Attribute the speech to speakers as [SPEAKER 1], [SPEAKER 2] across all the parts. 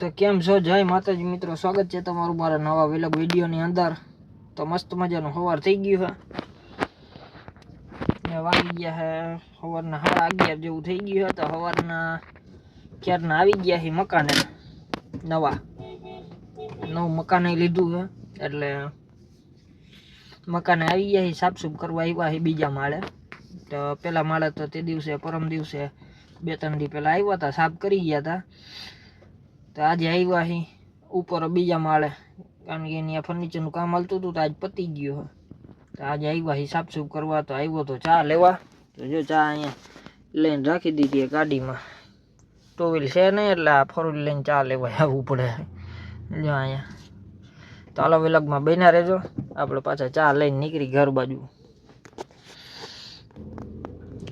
[SPEAKER 1] તો કેમ છો? જય માતાજી મિત્રો, સ્વાગત છે તમારું મારા નવા વ્લોગ વિડીયોની અંદર। તો મસ્ત મજાનું સવાર થઈ ગયું છે, વાગી ગયા છે સવારના 11:30 જેવું થઈ ગયું છે। તો સવારના ક્યારના આવી ગયા છે મકાને, નવું મકાને લીધું છે એટલે મકાને આવી ગયા છે, સાફસૂફ કરવા આવ્યા છે બીજા માળે। તો પેલા માળે તો તે દિવસે પરમ દિવસે 2-3 દી પહેલા આવ્યા હતા, સાફ કરી ગયા હતા। તો આજે આવ્યા અહીં ઉપર બીજા માળે, કારણ કે અહીંયા ફર્નિચરનું કામ હાલતું હતું તો આજ પતી ગયું છે। તો આજે આવ્યા અહીં સાફસૂફ કરવા। તો આવ્યો તો ચા લેવા, તો જો ચા અહીંયા લઈને રાખી દીધી ગાડીમાં, ટુ વ્હીલ છે નહીં એટલે આ 4 વ્હીલ લઈને ચા લેવા આવવું પડે જો અહીંયા। તો હાલો વ્લોગમાં બન્યા રહેજો, આપણે પાછા ચા લઈને નીકળી ઘર બાજુ।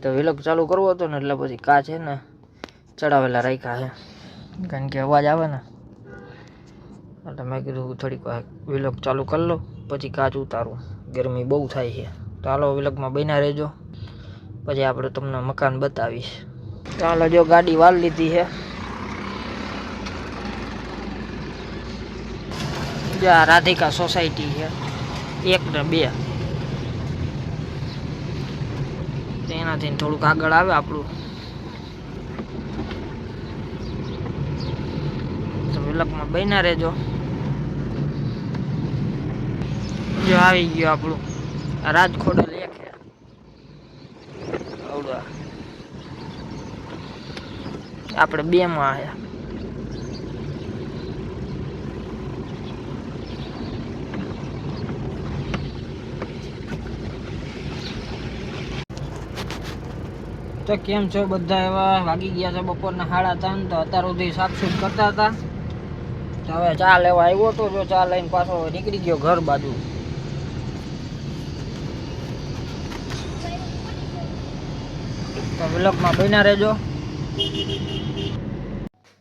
[SPEAKER 1] તો વ્લોગ ચાલુ કરવો હતો ને એટલે પછી કા છે ને ચડાવેલા રાખ્યા છે, કારણ કે અવાજ આવે ને એટલે મેં કીધું થોડીક વાર વ્લોગ ચાલુ કરી લો પછી કાચ ઉતારું, ગરમી બહુ થાય છે। તો હાલો વ્લોગમાં બન્યા રહેજો, પછી આપણે તમને મકાન બતાવીશ। તો હાલો જો ગાડી વાળ લીધી છે, જો આ રાધિકા સોસાયટી છે 1 ને 2, એનાથી થોડુંક આગળ આવે આપણું। તો વ્લોગમાં બન્યા રહેજો, જો આવી ગયો આપણું રાજખોડલ 1 છે આવડા, આપણે 2 માં આવ્યા। તો કેમ છો બધા? એવા વાગી ગયા છે બપોરના 3:30। તો અત્યાર સુધી સાફસૂફ કરતા હતા, તો હવે ચા લેવા આવ્યો તો જો ચા લઈને પાછો નીકળી ગયો ઘર બાજુ। તો વ્લોગમાં બન્યા રહેજો।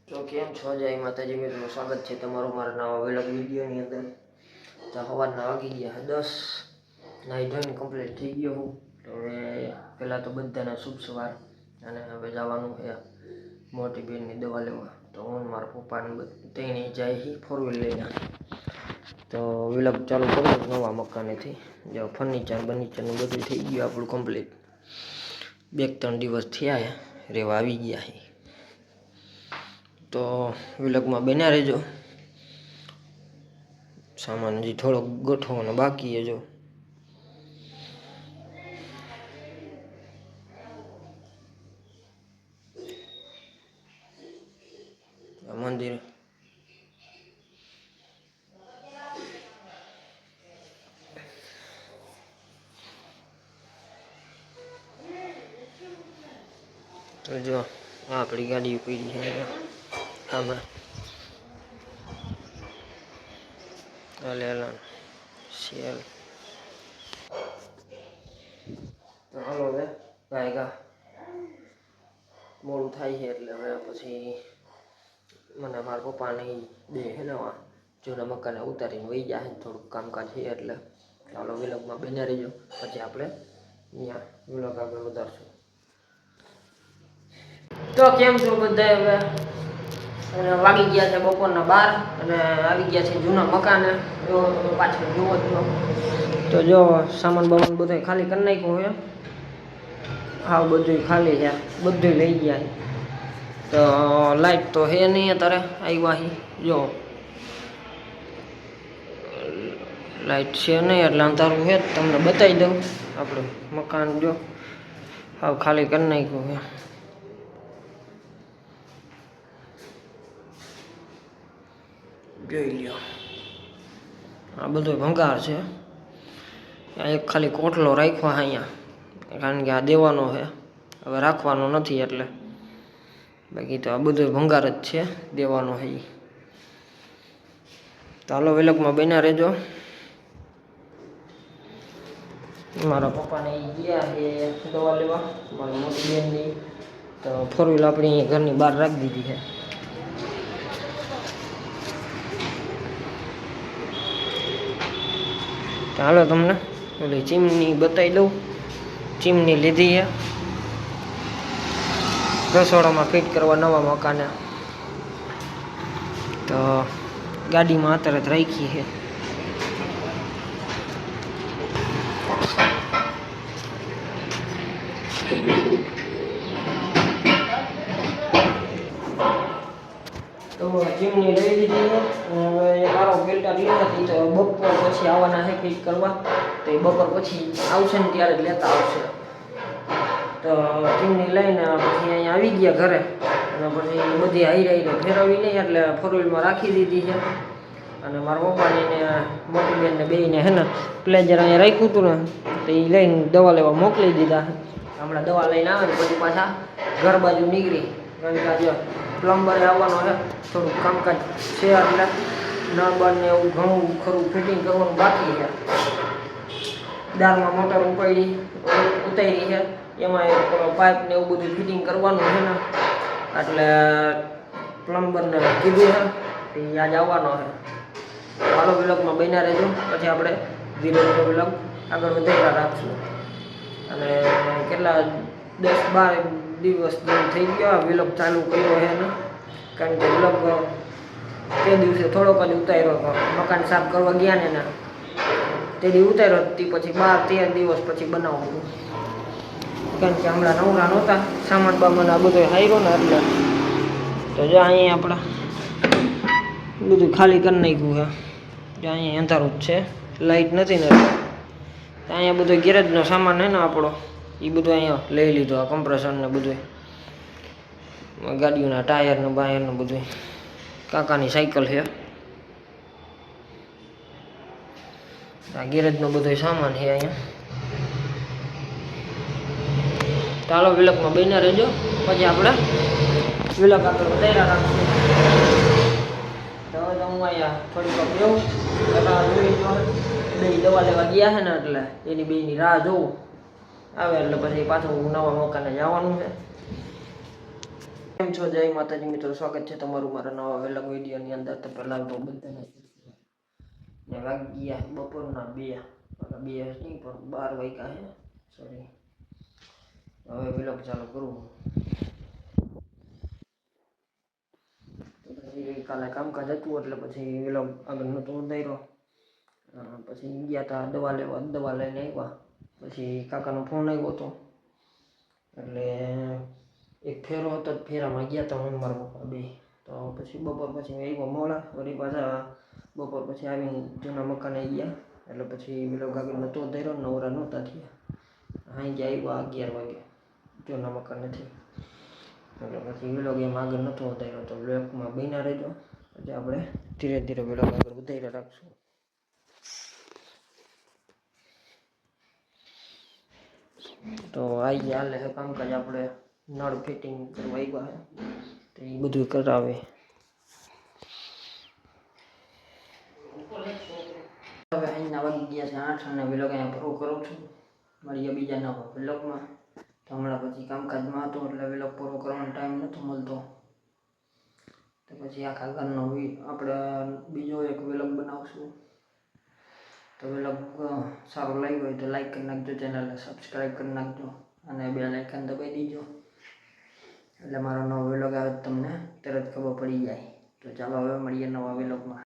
[SPEAKER 1] તો કેમ છો? જય માતાજી મિત્રો, સ્વાગત છે તમારું મારા નવા વ્લોગ વિડીયોની અંદર। તો સવારના વાગી ગયા 10, નાઈ ધોઈને કમ્પ્લીટ થઈ ગયો હું। તો હવે પહેલાં તો બધાને શુભ સવાર, અને હવે જવાનું છે મોટી બેનની દવા લેવા। તો હું મારા પપ્પાને ત્રણે જાય છે 4 વ્હીલ લઈને। તો વ્લોગ ચાલુ કરું નવા મકાનેથી, જો ફર્નિચરનું બધું થઈ ગયું આપણું કમ્પ્લીટ, 2-3 દિવસ થયા રહેવા આવી ગયા છે। તો વ્લોગમાં બન્યા રહેજો, સામાન હજી થોડોક ગોઠવવાનો બાકી છે જો। મંદિર તો જો આપણી ગાડી પડી છે આમાં, શેલ। તો હાલો હવે ગાયગા મોડું થાય છે એટલે હવે પછી મને મારા પપ્પાને બે હેલવા જૂના મકાને ઉતારીને વહી જાય, થોડુંક કામકાજ છે એટલે। ચાલો વ્લોગમાં બન્યા રહેજો, પછી આપણે અહીંયા વ્લોગ આગળ વધારશું। તો કેમ છો બધા? હવે વાગી ગયા છે બપોરના 12 અને આવી ગયા છે જૂના મકાને। જો તમે પાછળ જુઓ છો તો જો સામાન બામાન બધું ખાલી કરી નાખ્યું છે, હા બધું ખાલી છે, બધું લઈ ગયા છે। તો લાઈટ તો હે નહીં અત્યારે, આવ્યા છે જો લાઈટ છે નહીં એટલે અંધારું છે, તમને બતાવી દઉં આપણું મકાન જો હા ખાલી કરી નાખ્યું છે। જોઈ લ્યો આ બધો ભંગાર છે, એક ખાલી કોટલો રાખ્યો અહીંયા, કારણ કે આ દેવાનો છે, હવે રાખવાનો નથી એટલે, બાકી તો આ બધો ભંગાર જ છે, દેવાનો છે। તો હાલો વ્લોગમાં બન્યા રહેજો। મારા પપ્પાને ગયા છે દવા લેવા મારી મોટી બેનની, તો 4 વ્હીલ આપણી ઘરની બહાર રાખી દીધી છે। તો હાલો તમને ઓલી ચીમની બતાવી દઉં, ચીમની લીધી છે રસોડામાં ફિટ કરવા નવા મકાને। તો ગાડીમાં અત્યારે જ રાખી છે. તો ચીમની લઈ લીધી છે. હવે એક આરો ફિલ્ટર લીધા હતી તો બપોર પછી આવવાના છે ફિટ કરવા. તો એ બપોર પછી આવશે ને ત્યારે જ લેતા આવશે. તો ચીમની લઈને પછી અહીંયા આવી ગયા ઘરે અને પછી બધી હાઈ ફેરવી નહીં એટલે 4 વ્હીલમાં રાખી દીધી છે. અને મારા પપ્પાને ને મોટી બેનને બેયને હે ને પ્લેઝર અહીંયા રાખ્યું હતું ને તો એ લઈને દવા લેવા મોકલી દીધા. હમણાં દવા લઈને આવે ને પછી પાછા ઘર બાજુ નીકળી, કારણ કે આજે પ્લમ્બરે આવવાનો છે. થોડુંક કામકાજ છે એટલે નળ બળને એવું ઘણું ખરું ફિટિંગ કરવાનું બાકી છે. દારમાં મોટર ઉતારી છે, એમાં પાઇપ ને એવું બધું ફિટિંગ કરવાનું છે ને એટલે પ્લમ્બરને કીધું છે એ આજ આવવાનો છે. હાલો વિલોગમાં બન્યા રહેજો, પછી આપણે ધીરે ધીરે વિલોગ આગળ વધારતા રાખશું. અને કેટલા 10-12 દિવસ થઈ ગયા વિલોગ ચાલુ કર્યો છે ને, કારણ કે વિલોગ તે દિવસે થોડોક જ ઉતાર્યો. મકાન સાફ કરવા ગયા ને તે દી ઉતાર્યો, તે પછી 12-13 દિવસ પછી બનાવું, કારણ કે હમણાં નવરા નહોતા, સામાન બામાન આ બધો હાર્યો ને એટલે. તો જો અહીંયા આપણા બધું ખાલી કરી નાખ્યું છે. જો અહીંયા અંધારું જ છે, લાઇટ નથી ને એટલે. અહીંયા બધો ગેરેજનો સામાન છે ને આપણો, એ બધું અહીંયા લઈ લીધો. આ કમ્પ્રેસર ને બધું, ગાડીઓના ટાયર ને બાયર ને બધું. કાકાની સાયકલ છે. આ ગેરેજનો બધો સામાન છે અહીંયા. ચાલો વિલોગમાં બન્યા રહેજો, પછી આપણે વિલોગ આગળ વધાર્યા રાખશું. તો હવે હું અહીંયા થોડીક વાર બેહું, બે દવા લેવા ગયા છે ને એટલે એની બેની રાહ જોઉં. આવે એટલે પછી પાછું નવા મકાને જવાનું છે. કેમ છો? જય માતાજી મિત્રો, સ્વાગત છે તમારું મારા નવા વિલોગ વિડીયોની અંદર. તો પહેલાં તો બધાને વાગી ગયા બપોરના 2 નહીં પણ 12 વાગ્યા છે, સોરી. હવે વિલોગ ચાલુ કરું. કાલે કામકાજ હતું એટલે પછી વિલોગ આગળ નહોતો વધાર્યો. પછી ગયા હતા દવા લેવા, દવા લઈને આવ્યા. પછી કાકાનો ફોન આવ્યો હતો એટલે એક ફેરો હતો, ફેરામાં ગયા હતા હું મારા પપ્પા બે. તો પછી બપોર પછી આવ્યા મોડા, વળી પાછા બપોર પછી આવીને જૂના મકાને ગયા. એટલે પછી વિલોગ આગળ નહોતો વધાર્યો, નવરા નહોતા થયા. અહીં ગયા આવ્યા 11 વાગે જૂના મકાનેથી, એટલે પછી વિલોગ એમ આગળ નહોતો વધાર્યો. તો વિલોગમાં બન્યા રહેજો, પછી આપણે ધીરે ધીરે વિલોગ આગળ વધારી રાખશું. તો આવી ગયા હાલે છે કામકાજ. આપણે નળ ફિટિંગ કરવા આવ્યા છે તો એ બધું કરાવે. હવે અહીંના વાગી ગયા છે 8 અને વિલોગ અહીંયા પૂરો કરું છું. મળીએ બીજા નવા વિલોગમાં. તો હમણાં પછી કામકાજમાં હતો એટલે વિલોગ પૂરો કરવાનો ટાઈમ નહોતો મળતો. તો પછી આખા ઘરનો આપણે બીજો એક વિલોગ બનાવશું. તો વિલોગ સારો લાગ્યો હોય તો લાઈક કરી નાખજો, ચેનલને સબસ્ક્રાઈબ કરી નાખજો અને બેલ આઇકન દબાવી દીજો, એટલે મારો નવો વિલોગ આવે તમને તરત ખબર પડી જાય. તો ચાલો હવે મળીએ નવા વિલોગમાં.